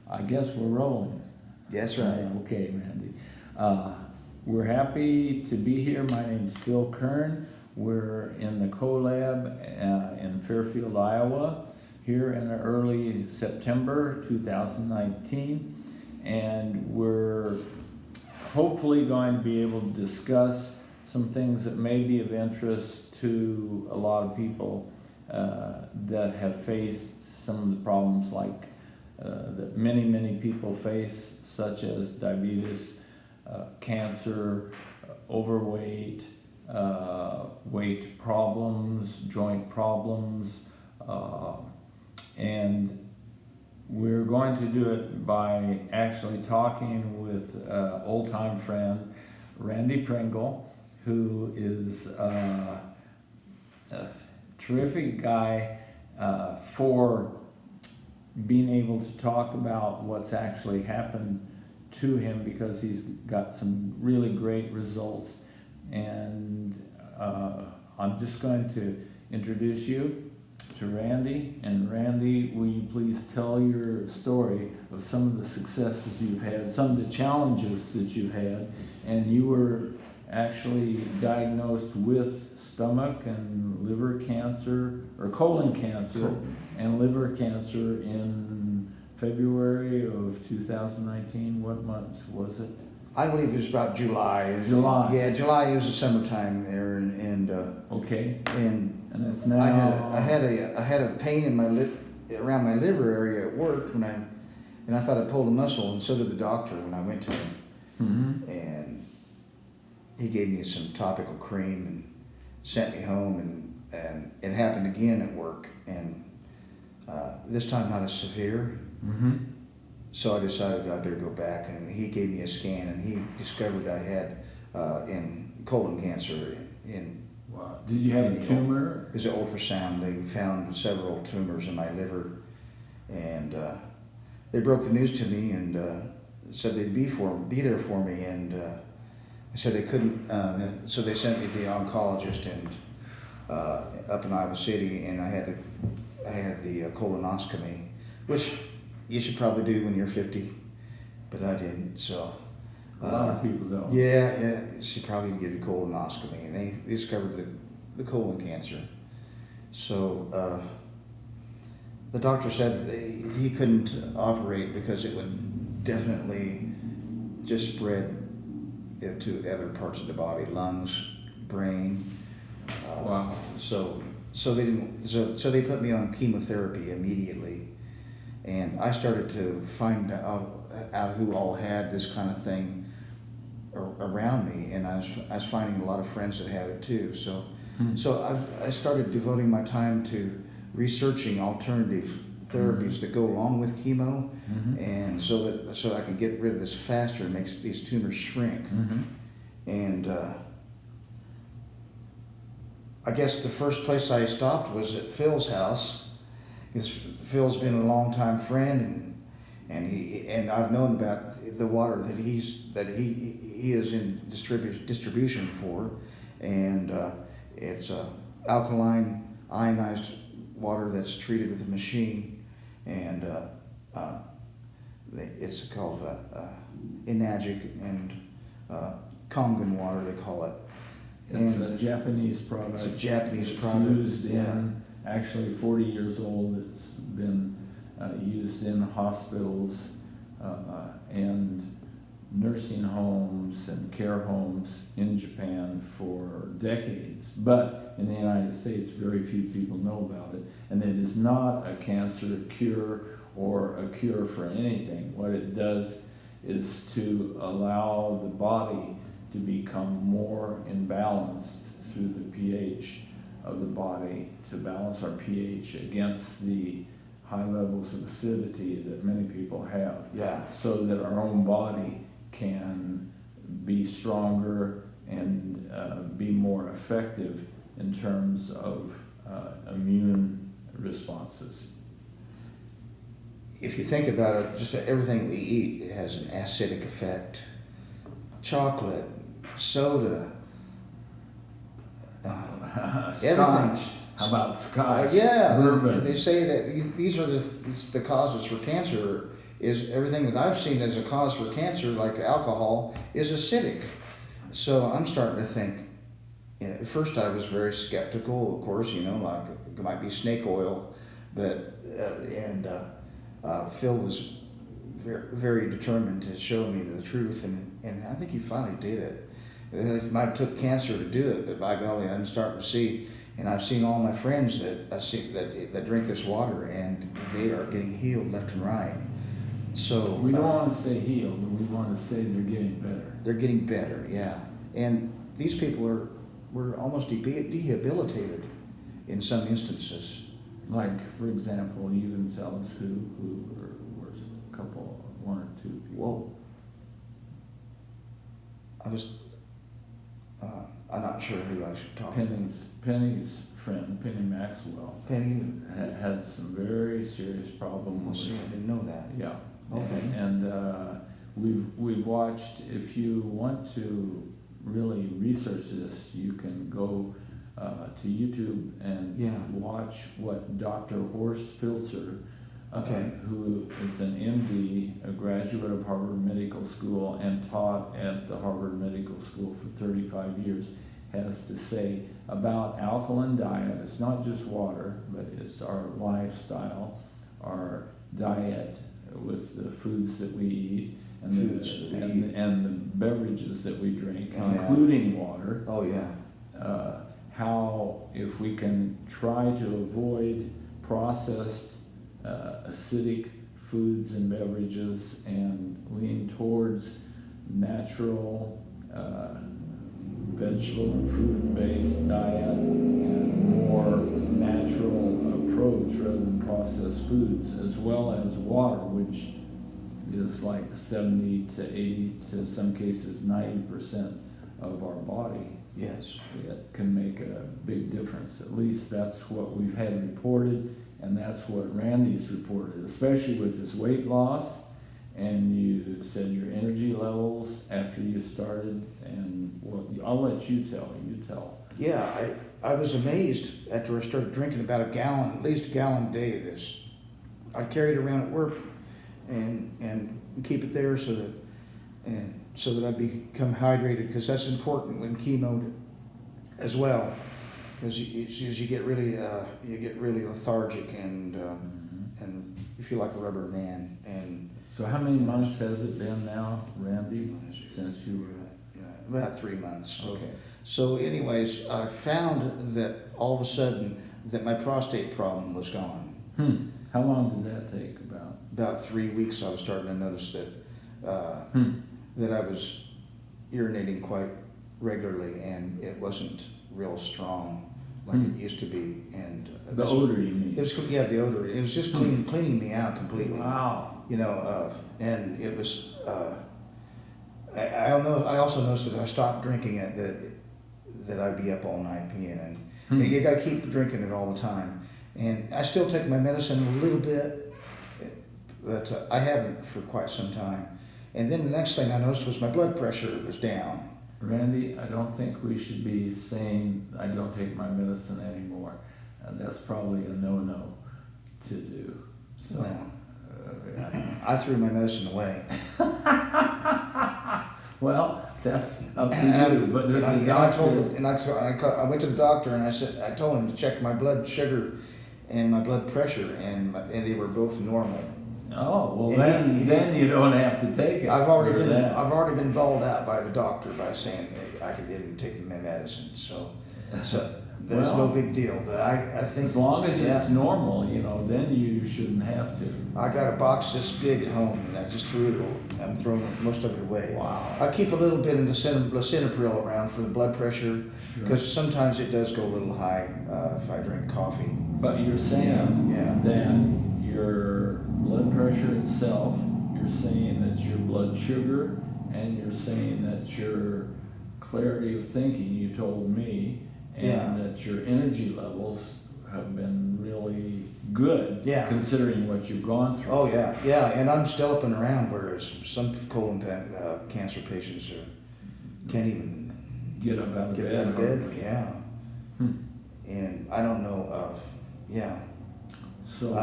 I guess we're rolling. That's right. Okay, Randy. We're happy to be here. My name's Phil Kern. We're in the CoLab in Fairfield, Iowa, here in early September 2019. And we're hopefully going to be able to discuss some things that may be of interest to a lot of people that have faced some of the problems like that many people face, such as diabetes, cancer, overweight, weight problems, joint problems, and we're going to do it by actually talking with old-time friend Randy Pringle, who is a terrific guy for being able to talk about what's actually happened to him, because he's got some really great results. And I'm just going to introduce you to Randy. And Randy, will you please tell your story of some of the successes you've had, some of the challenges that you've had, and you were actually diagnosed with stomach and liver cancer, or colon cancer and liver cancer in February of 2019. What month was it? I believe it was about July. July. Yeah, July is the summertime there, and okay. And it's now. I had a pain in around my liver area at work and I thought I pulled a muscle, and so did the doctor when I went to him. Mm-hmm. And he gave me some topical cream and sent me home, and it happened again at work, and this time not as severe. Mm-hmm. So I decided I better go back, and he gave me a scan, and he discovered I had in colon cancer. Wow. Did you have a tumor? It was an ultrasound. They found several tumors in my liver, and they broke the news to me and said they'd be there for me, and they said they couldn't. So they sent me to the oncologist up in Iowa City, and I had the colonoscopy, which you should probably do when you're 50, but I didn't. So a lot of people don't. Yeah, she probably didn't give you colonoscopy, and they discovered the colon cancer. So the doctor said he couldn't operate because it would definitely just spread it to other parts of the body, lungs, brain. Wow. So they didn't. So they put me on chemotherapy immediately. And I started to find out who all had this kind of thing around me, and I was finding a lot of friends that had it too. So I started devoting my time to researching alternative therapies that go along with chemo, and so I can get rid of this faster and makes these tumors shrink. And I guess the first place I stopped was at Phil's house. Because Phil's been a longtime friend, and I've known about the water that he is in distribution for, and it's alkaline ionized water that's treated with a machine, and it's called Enagic and Kangen water, they call it. It's a Japanese product. It's a Japanese product. Used in actually 40 years old. It's been used in hospitals and nursing homes and care homes in Japan for decades. But in the United States, very few people know about it. And it is not a cancer cure or a cure for anything. What it does is to allow the body to become more imbalanced through the pH of the body, to balance our pH against the high levels of acidity that many people have. Yeah. So that our own body can be stronger and be more effective in terms of immune responses. If you think about it, just everything we eat has an acidic effect. Chocolate, soda, everything. How about scotch? Yeah, bourbon. they say that these are the causes for cancer is everything that I've seen as a cause for cancer, like alcohol, is acidic. So I'm starting to think. At first, I was very skeptical. Of course, like it might be snake oil, but Phil was very, very determined to show me the truth, and I think he finally did it. It might have took cancer to do it, but by golly, I'm starting to see. And I've seen all my friends that drink this water, and they are getting healed left and right. So we don't want to say healed, but we want to say they're getting better. They're getting better, yeah. And these people were almost debilitated in some instances. Like, for example, you can tell us who were a couple, one or two people. Well, I'm not sure who I should talk about. Penny's friend, Penny Maxwell, Penny had some very serious problems. I didn't know that. Yeah. Okay. And we've watched. If you want to really research this, you can go to YouTube and watch what Dr. Horst Filzer, who is an MD, a graduate of Harvard Medical School and taught at the Harvard Medical School for 35 years, has to say about alkaline diet. It's not just water, but it's our lifestyle, our diet with the foods that we eat, and the beverages that we drink, including water. Oh yeah. How if we can try to avoid processed acidic foods and beverages and lean towards natural vegetable and fruit-based diet and more natural approach rather than processed foods, as well as water, which is like 70 to 80 to some cases 90% of our body. Yes. It can make a big difference. At least that's what we've had reported, and that's what Randy's reported, especially with his weight loss. And you said your energy levels after you started, and I'll let you tell. You tell. Yeah, I was amazed after I started drinking about at least a gallon a day of this. I carry it around at work and keep it there so that I become hydrated, because that's important when chemo as well, because you get really lethargic and you feel like a rubber man. And so how many months has it been now, Randy, since you were? About 3 months. Okay. So anyways, I found that all of a sudden that my prostate problem was gone. How long did that take? About 3 weeks. I was starting to notice that that I was urinating quite regularly, and it wasn't real strong like it used to be. And the odor, you mean? It was the odor. It was just cleaning me out completely. Wow. And it was. I also noticed that if I stopped drinking it, that I'd be up all night peeing, and you got to keep drinking it all the time. And I still take my medicine a little bit, but I haven't for quite some time. And then the next thing I noticed was my blood pressure was down. Randy, I don't think we should be saying I don't take my medicine anymore. That's probably a no-no to do. So, I threw my medicine away. Well, that's up to you. But I went to the doctor and I told him to check my blood sugar and my blood pressure, and they were both normal. Oh, well, then you don't have to take it. I've already been bawled out by the doctor by saying I didn't take my medicine, so that's no big deal. But I think as long as it's normal, then you shouldn't have to. I got a box this big at home, and I just threw it. I'm throwing most of it away. Wow. I keep a little bit of lisinopril around for the blood pressure, because sometimes it does go a little high if I drink coffee. But you're saying that your blood pressure itself, you're saying that your blood sugar, and you're saying that your clarity of thinking, you told me, and that your energy levels have been really good, considering what you've gone through. Oh yeah, and I'm still up and around, whereas some colon cancer patients can't even get up out of bed. Yeah. And I don't know. So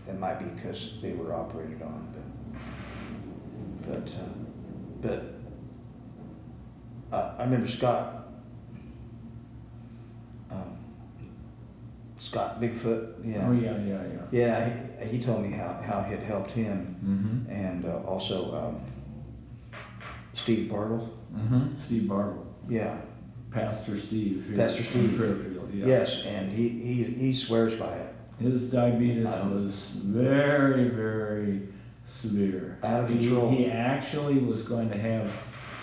it might be because they were operated on, but I remember Scott Bigfoot, yeah. Oh, yeah. Yeah, he told me how it helped him, Mm-hmm. and also Steve Bartle. Mm-hmm. Steve Bartle. Yeah, Pastor Steve. Here Pastor Steve. in Fairfield, yeah. Yes, and he swears by it. His diabetes was very, very severe. Out of control. He actually was going to have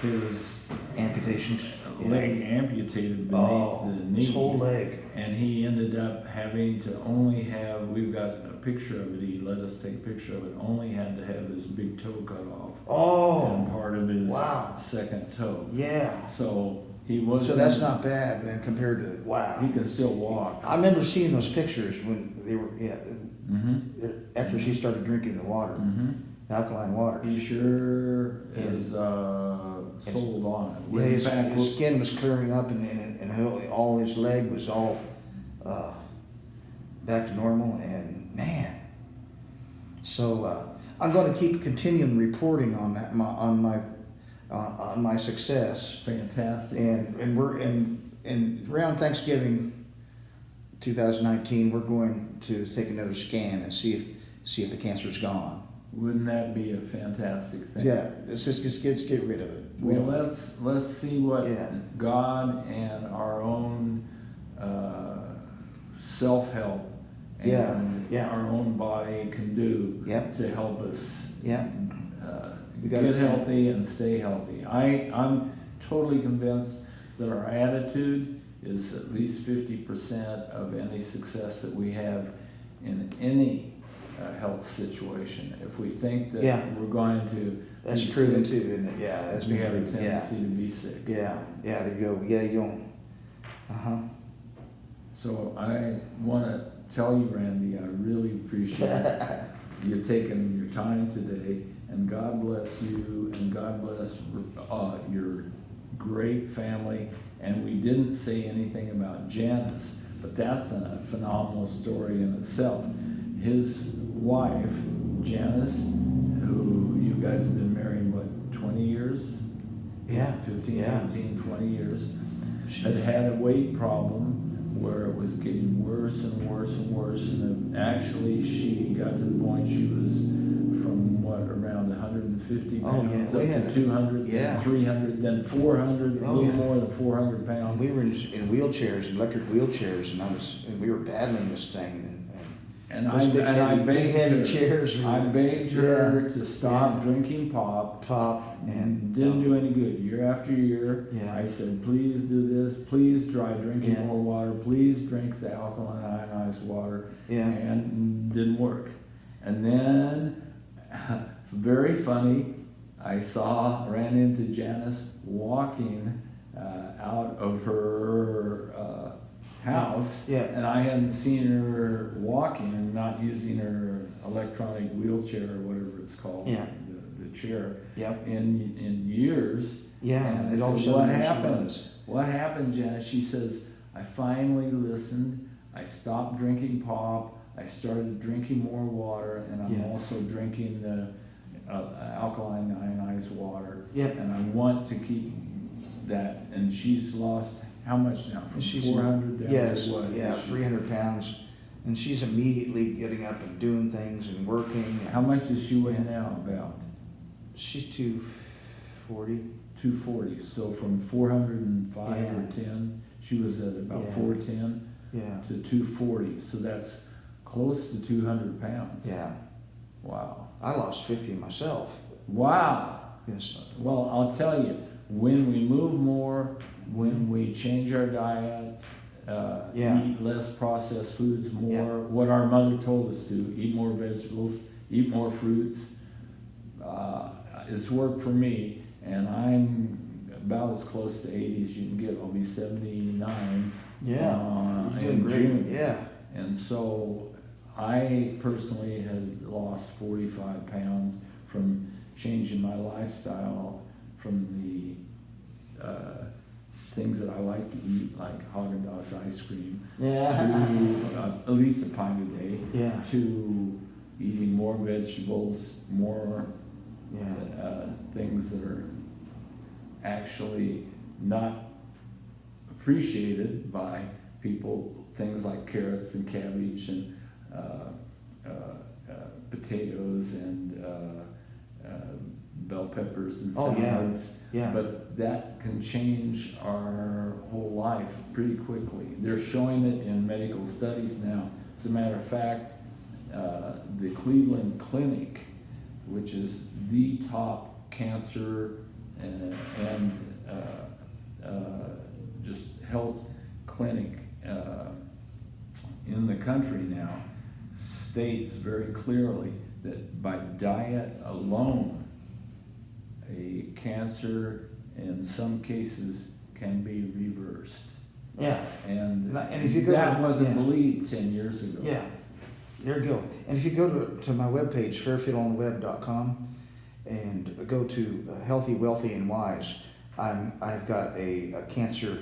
his Amputations. leg amputated beneath the knee. His whole leg. And he ended up having to only have, we've got a picture of it, he let us take a picture of it, only had to have his big toe cut off. Oh. And part of his Wow. second toe. Yeah. So he was. So that's not bad, man, compared to, wow. He can still walk. I remember seeing those pictures when they were, Mm-hmm. after she started drinking the water, Mm-hmm. alkaline water. He sure is sold on it. Yeah, In his fact, skin was clearing up, and all his leg was all back to normal. And man, so I'm going to keep continuing reporting on that on my success. fantastic. And we're around Thanksgiving 2019. We're going to take another scan and see if the cancer's gone. Wouldn't that be a fantastic thing? Yeah, let's just get rid of it. Well, let's see what Yeah. God and our own self-help and Yeah. our own body can do Yep. to help us Yeah. We get gotta- healthy and stay healthy. I'm totally convinced that our attitude is at least 50% of any success that we have in any health situation. If we think that Yeah. we're going to That's be proven sick, too, isn't it? Yeah, that's we been have a proven. Yeah. tendency to be sick. Yeah, there you go. Yeah, you don't. So I want to tell you, Randy, I really appreciate you taking your time today, and God bless you, and God bless your great family. And we didn't say anything about Janice, but that's a phenomenal story in itself. His wife, Janice, who you guys have been married, what, 20 years? Yeah. 15, Yeah. 18, 20 years. Had a weight problem where it was getting worse and worse and worse, and actually she got to the point she was from around 150 pounds up to 200, then 300, then 400, a little more than 400 pounds. We were in wheelchairs, electric wheelchairs, and we were battling this thing. And I begged chairs. I begged her to stop drinking pop. And didn't do any good. Year after year, Yeah. I said, please do this. Please try drinking Yeah. more water. Please drink the alkaline ionized water. Yeah. And didn't work. And then, very funny, I ran into Janice walking out of her house, and I hadn't seen her walking and not using her electronic wheelchair or whatever it's called, the chair, in years. Yeah, and it I all said, showed what that she happened? was. What happened, Janice? She says, I finally listened. I stopped drinking pop. I started drinking more water, and I'm also drinking the alkaline ionized water. And I want to keep that. And she's lost how much now? From 400 down to what? 300 pounds. And she's immediately getting up and doing things and working. How much does she weigh now, about? She's 240. 240. So from 405 or 10, she was at about 410 to 240. So that's close to 200 pounds. Yeah. Wow. I lost 50 myself. Wow. Yes. Well, I'll tell you, when we move more, when we change our diet, eat less processed foods, more what our mother told us to, eat more vegetables, eat more fruits, it's worked for me, and I'm about as close to 80 as you can get. I'll be 79 You're doing in great. June. Yeah. And so I personally had lost 45 pounds from changing my lifestyle from the things that I like to eat, like Haagen-Dazs ice cream, to at least a pint a day, to eating more vegetables, more Yeah. things that are actually not appreciated by people, things like carrots and cabbage and potatoes and bell peppers and Oh, yeah. salads. Yeah. But that can change our whole life pretty quickly. They're showing it in medical studies now. As a matter of fact, the Cleveland Clinic, which is the top cancer and just health clinic in the country now, states very clearly that by diet alone, a cancer in some cases can be reversed. Yeah. And if you go that to- wasn't yeah. believed 10 years ago. Yeah, there you go. And if you go to my webpage, fairfieldontheweb.com, and go to Healthy, Wealthy, and Wise, I've got a cancer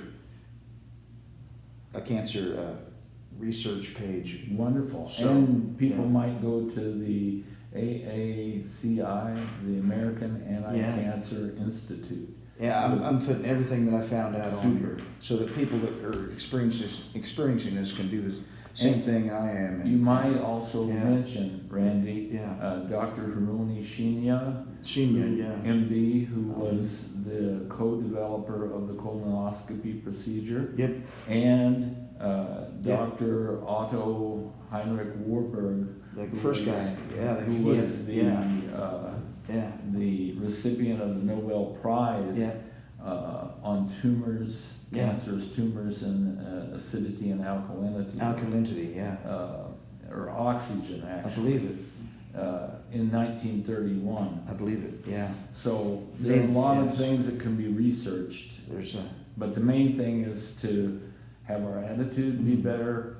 research page. Wonderful. So, and people yeah. might go to the AACI, the American Anti-Cancer Institute. Yeah, I'm putting everything that I found out on Super. here, so that people that are experiencing this can do the same thing I am. You might also Yeah. mention, Randy, Yeah. Dr. Haruni Shinya, Senior, MD, who was the co-developer of the colonoscopy procedure, Yep. and Dr. Otto Heinrich Warburg, The who first was- guy. Yeah. who was the Yeah. the recipient of the Nobel Prize Yeah. on tumors, Yeah. cancers, tumors, and acidity and alkalinity, Alkalinity. Yeah. or oxygen, I actually, believe it. in 1931. I believe it. Yeah. So there are a lot of Yes. things that can be researched, There's a. but the main thing is to have our attitude be Mhm. better,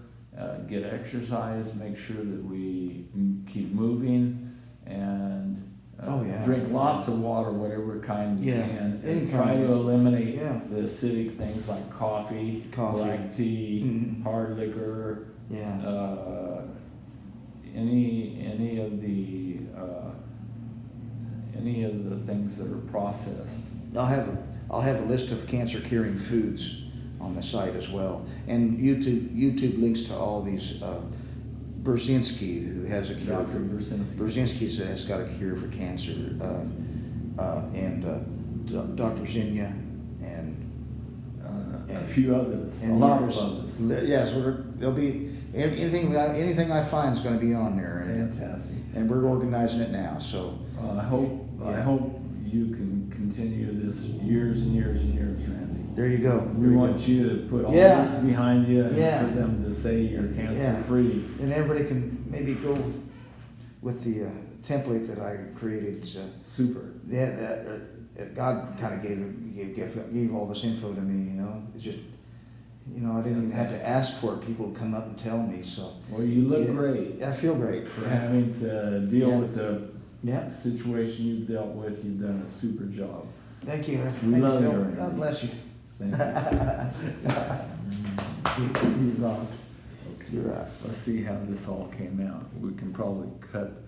get exercise, make sure that we keep moving, and drink lots of water, whatever kind we Yeah, can, any and try kind. to eliminate Yeah. the acidic things like coffee, black tea, Mhm. hard liquor, Yeah. any of the things that are processed. I'll have a list of cancer curing foods on the site as well, and YouTube links to all these. Brzezinski, who has a cure Dr. for Brzezinski. Brzezinski has got a cure for cancer, and Dr. Zinya and A few others, a and lot of others. others. Yes, there'll be anything I find is going to be on there, Fantastic. and we're organizing it now. So I hope you can continue this years and years and years, Randy. there you go. We want you to put all Yeah. this behind you and Yeah. for them to say you're cancer Yeah. free. And everybody can maybe go with the template that I created. Super. God kind of gave all this info to me. It's just, I didn't even have to ask for it. People would come up and tell me. So Well, you look Yeah. great I feel great. for having to deal Yeah. with the Yeah. situation you've dealt with. You've done a super job. Thank you. We Thank love you, you, Phil. Randy. God bless you. Thank you. You rock. Let's see how this all came out. We can probably cut